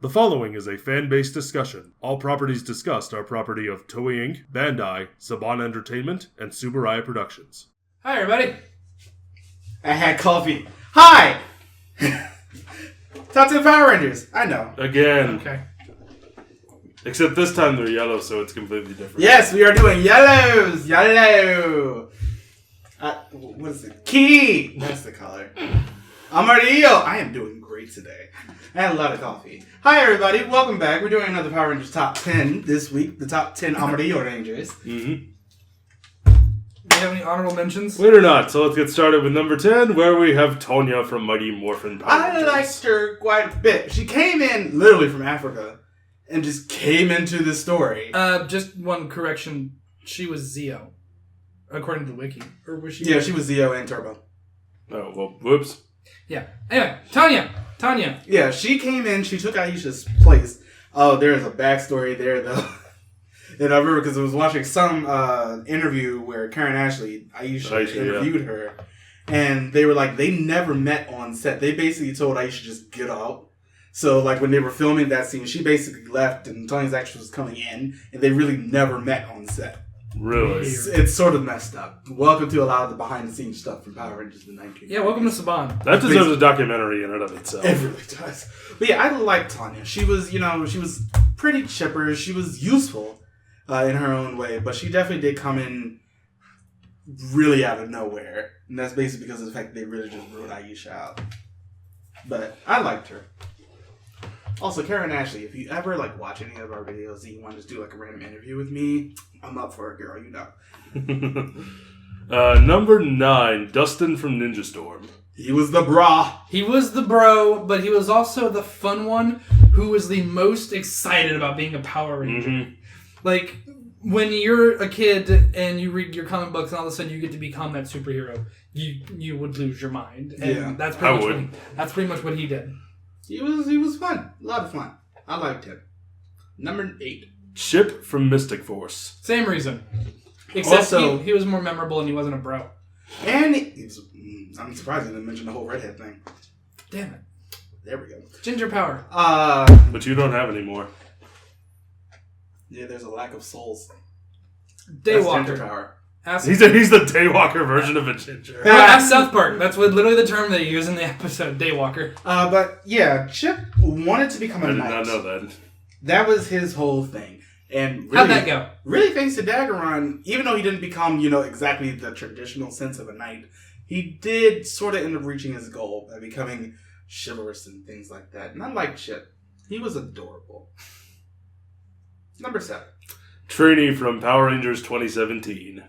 The following is a fan-based discussion. All properties discussed are property of Toei Inc., Bandai, Saban Entertainment, and Subaraya Productions. Hi, everybody. I had coffee. Hi! Talk to the Power Rangers. I know. Again. Okay. Except this time they're yellow, so it's completely different. Yes, we are doing yellows. Yellow. What is it? Key. That's the color. Amarillo. I am doing great today. I had a lot of coffee. Hi, everybody. Welcome back. We're doing another Power Rangers Top 10 this week. The Top 10 Amarillo Rangers. Mm-hmm. Do you have any honorable mentions? Wait or not, so let's get started with number 10, where we have Tanya from Mighty Morphin Power I Rangers. liked her quite a bit. She came in literally from Africa and just came into the story. Just one correction. She was Zeo, according to the Wiki. Or was she? Yeah, she was Zeo and Turbo. Oh, well, whoops. Yeah. Anyway, Tanya. Yeah, she came in, she took Aisha's place. Oh, there's a backstory there, though. And I remember because I was watching some interview where Karen Ashley, Aisha interviewed her. And they were like, they never met on set. They basically told Aisha just get out. So, like, when they were filming that scene, she basically left and Tanya's actress was coming in. And they really never met on set. Really? It's sort of messed up. Welcome to a lot of the behind-the-scenes stuff from Power Rangers in the 1990s. Yeah, welcome to Saban. That deserves a documentary in and of itself. It really does. But yeah, I like Tanya. She was, she was pretty chipper. She was useful in her own way. But she definitely did come in really out of nowhere. And that's basically because of the fact that they really just wrote Aisha out. But I liked her. Also, Karen Ashley, if you ever watch any of our videos and you want to just do a random interview with me, I'm up for it, girl. You know. Number 9, Dustin from Ninja Storm. He was the bra. He was the bro, but he was also the fun one who was the most excited about being a Power Ranger. Mm-hmm. Like, when you're a kid and you read your comic books and all of a sudden you get to become that superhero, you would lose your mind. And Yeah, that's pretty much what he did. He was fun. A lot of fun. I liked him. Number 8. Chip from Mystic Force. Same reason. Except Also, he was more memorable and he wasn't a bro. And I'm surprised he didn't mention the whole redhead thing. Damn it. There we go. Ginger power. But you don't have any more. Yeah, there's a lack of souls. Daywalker. Ginger power. He's the Daywalker version of a ginger. Ask South Park. That's literally the term they use in the episode, Daywalker. But yeah, Chip wanted to become a knight. I did not know that. That was his whole thing. And really, how'd that go? Really, thanks to Daggeron, even though he didn't become, exactly the traditional sense of a knight, he did sort of end up reaching his goal by becoming chivalrous and things like that. And I liked Chip. He was adorable. Number 7. Trini from Power Rangers 2017.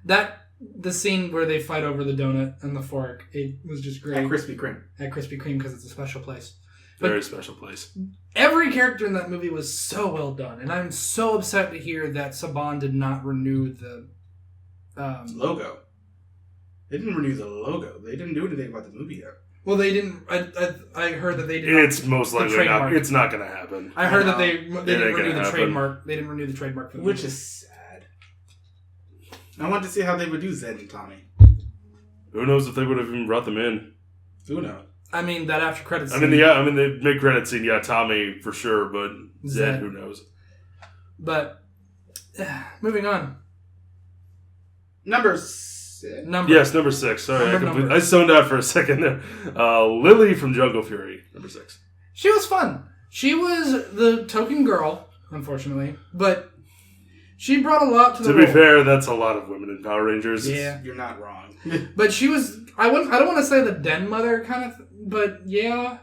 The scene where they fight over the donut and the fork, it was just great. At Krispy Kreme. At Krispy Kreme because it's a special place. Very special place. Every character in that movie was so well done, and I'm so upset to hear that Saban did not renew the logo. They didn't renew the logo. They didn't do anything about the movie yet. Well, they didn't. I heard that they did. It's most likely not. It's not going to happen. I heard that they didn't renew the trademark. They didn't renew the trademark for the Which movie. is sad. I wanted to see how they would do Zed and Tommy. Who knows if they would have even brought them in? Who knows? I mean, that after credits scene. the mid-credit scene, Tommy for sure, but Zed, who knows? But, moving on. Number 6. Number 6. Sorry, I zoned out for a second there. Lily from Jungle Fury, number 6. She was fun. She was the token girl, unfortunately, but she brought a lot to the role. To be fair, that's a lot of women in Power Rangers. Yeah. You're not wrong. But she was, I don't want to say the den mother kind of, but yeah,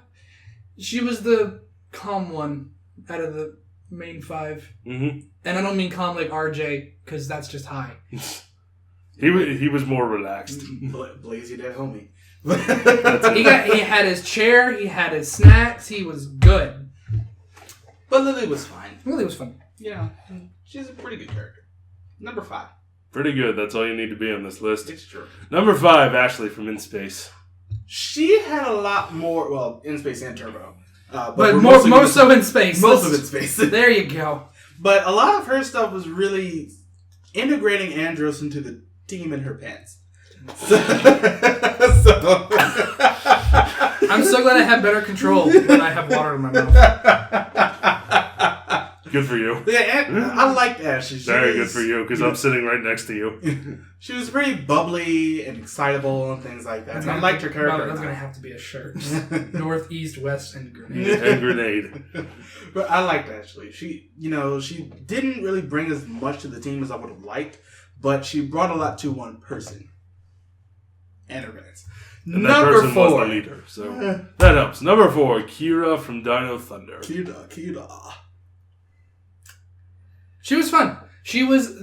she was the calm one out of the main 5. Mm-hmm. And I don't mean calm like RJ, because that's just high. He was more relaxed. Blaze, you dead homie. He had his chair, he had his snacks, he was good. But Lily was fine. Lily was fun. Yeah, she's a pretty good character. Number 5. Pretty good. That's all you need to be on this list. It's true. Number 5, Ashley from In Space. She had a lot more, well, In Space and Turbo. But more so in space. Most of it in space. There you go. But a lot of her stuff was really integrating Andros into the team in her pants. So I'm so glad I have better control when I have water in my mouth. Good for you. Yeah, I liked Ashley. Very good for you, because I'm sitting right next to you. She was very bubbly and excitable and things like that. And I liked her character. That's going to have to be a shirt. North, east, west, and grenade. And grenade. But I liked Ashley. She didn't really bring as much to the team as I would have liked, but she brought a lot to one person. And her minutes. And that person was the leader, so that helps. Number 4, Kira from Dino Thunder. Kira. She was fun. She was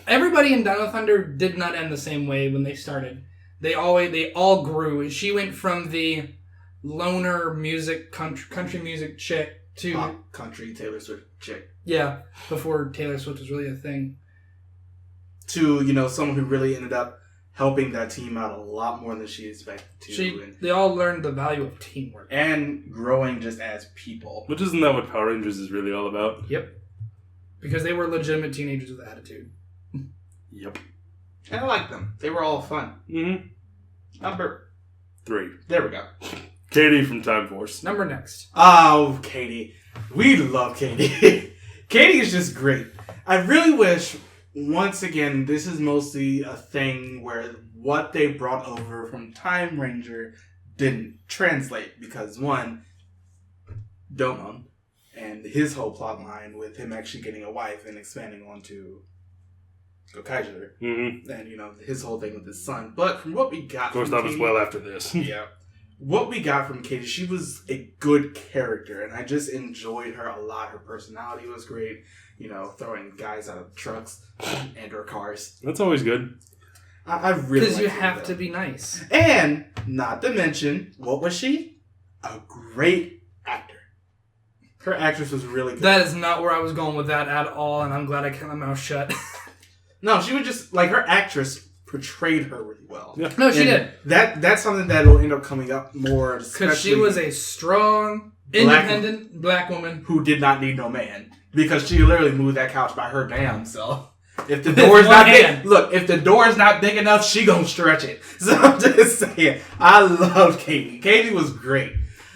everybody in Dino Thunder did not end the same way when they started. They all grew. She went from the loner country music chick to pop country Taylor Swift chick. Yeah, before Taylor Swift was really a thing. To, someone who really ended up helping that team out a lot more than she expected to. They all learned the value of teamwork. And growing just as people. Which isn't that what Power Rangers is really all about? Yep. Because they were legitimate teenagers with attitude. Yep. And I liked them. They were all fun. Mm-hmm. Number 3. There we go. Katie from Time Force. Number next. Oh, Katie. We love Katie. Katie is just great. I really wish, once again, this is mostly a thing where what they brought over from Time Ranger didn't translate. Because, one, Domon and his whole plot line with him actually getting a wife and expanding onto Gokaiger. Mm-hmm. And, his whole thing with his son. But from what we got of course, from that was Katie, well after this. Yeah. What we got from Katie, she was a good character, and I just enjoyed her a lot. Her personality was great. Throwing guys out of trucks and/or cars. That's always good. I really because you have to be nice. And not to mention, what was she? A great actor. Her actress was really good. That is not where I was going with that at all, and I'm glad I kept my mouth shut. No, she was just her actress portrayed her really well. Yeah. No, she did. That's something that will end up coming up more. Because she was a strong, independent black woman who did not need no man. Because she literally moved that couch by her damn self. If the door's not big, if the door's not big enough, she gonna stretch it. So I'm just saying, I love Katie. Katie was great.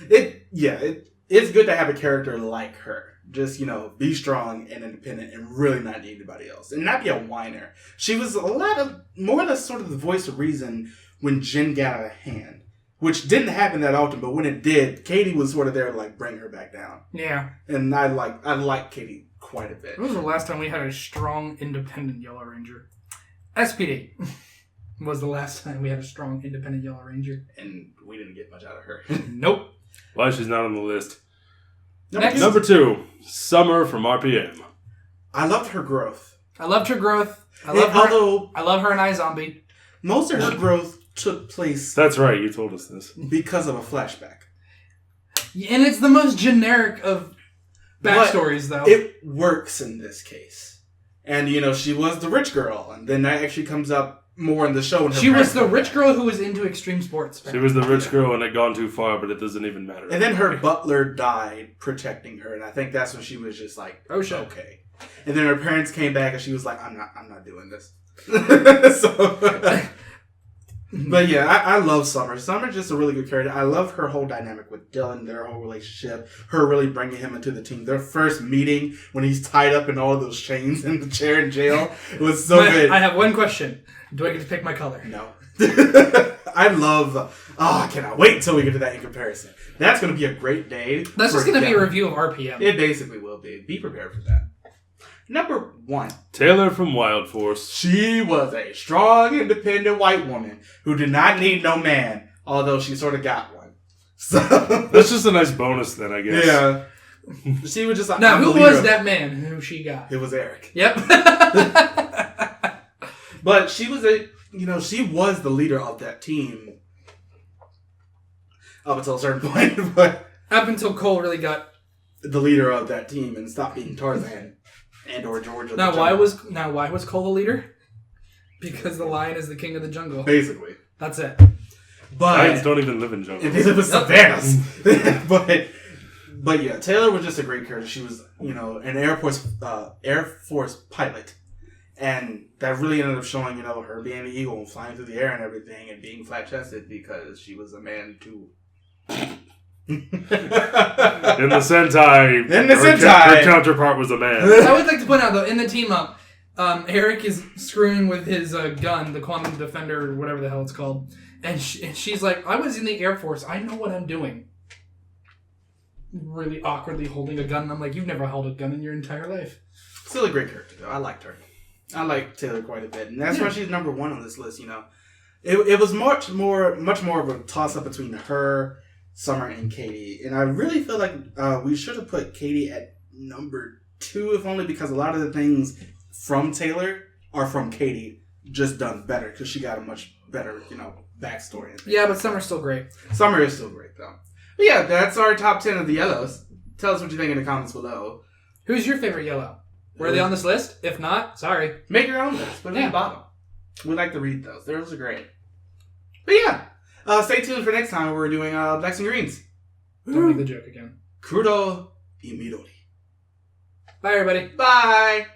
It's good to have a character like her. Just, be strong and independent and really not need anybody else. And not be a whiner. She was more or less sort of the voice of reason when Jen got out of hand. Which didn't happen that often, but when it did, Katie was sort of there to, bring her back down. Yeah. And I like Katie quite a bit. When was the last time we had a strong, independent Yellow Ranger? SPD was the last time we had a strong, independent Yellow Ranger. And we didn't get much out of her. Nope. Why she's not on the list. Next. Number 2, Summer from RPM. I loved her growth. I loved her growth. I love her in iZombie. Most of her growth took place... That's right, you told us this. ...because of a flashback. And it's the most generic of backstories, though. It works in this case. And, she was the rich girl. And then that actually comes up more in the show. She was the rich girl who was into extreme sports. She was the rich girl and it gone too far, but it doesn't even matter. And then her butler died protecting her. And I think that's when she was just like, oh, shit. Okay. And then her parents came back and she was like, I'm not doing this. But yeah, I love Summer. Summer's just a really good character. I love her whole dynamic with Dylan, their whole relationship, her really bringing him into the team. Their first meeting when he's tied up in all of those chains in the chair in jail, it was so good. I have one question. Do I get to pick my color? No. I love... I cannot wait until we get to that in comparison. That's going to be a great day. That's just going to be a review of RPM. It basically will be. Be prepared for that. Number 1. Taylor from Wild Force. She was a strong, independent white woman who did not need no man, although she sort of got one. So that's just a nice bonus then, I guess. Yeah. She was just... Now, who was that man who she got? It was Eric. Yep. But she was she was the leader of that team up until a certain point. But up until Cole really got the leader of that team and stopped being Tarzan and or George. Now why was Cole the leader? Because the lion is the king of the jungle. Basically, that's it. But lions don't even live in jungles. They live in savannas. But yeah, Taylor was just a great character. She was an Air Force pilot. And that really ended up showing, her being an eagle and flying through the air and everything and being flat-chested because she was a man to In the Sentai, her counterpart was a man. I would like to point out, though, in the team up, Eric is screwing with his gun, the Quantum Defender, or whatever the hell it's called. And she's like, I was in the Air Force. I know what I'm doing. Really awkwardly holding a gun. And I'm like, you've never held a gun in your entire life. Still a great character, though. I liked her. I like Taylor quite a bit. And that's why she's number one on this list, you know. It was much more of a toss-up between her, Summer, and Katie. And I really feel like we should have put Katie at number 2, if only because a lot of the things from Taylor are from Katie, just done better, because she got a much better, you know, backstory. Yeah, but Summer's still great. Summer is still great, though. But yeah, that's our top 10 of the yellows. Tell us what you think in the comments below. Who's your favorite yellow? Were they on this list? If not, sorry. Make your own list. Put it in the bottom. We like to read those. Those are great. But yeah, stay tuned for next time. We're doing Blacks and Greens. Don't make the joke again. Kuro Imidori. Bye, everybody. Bye.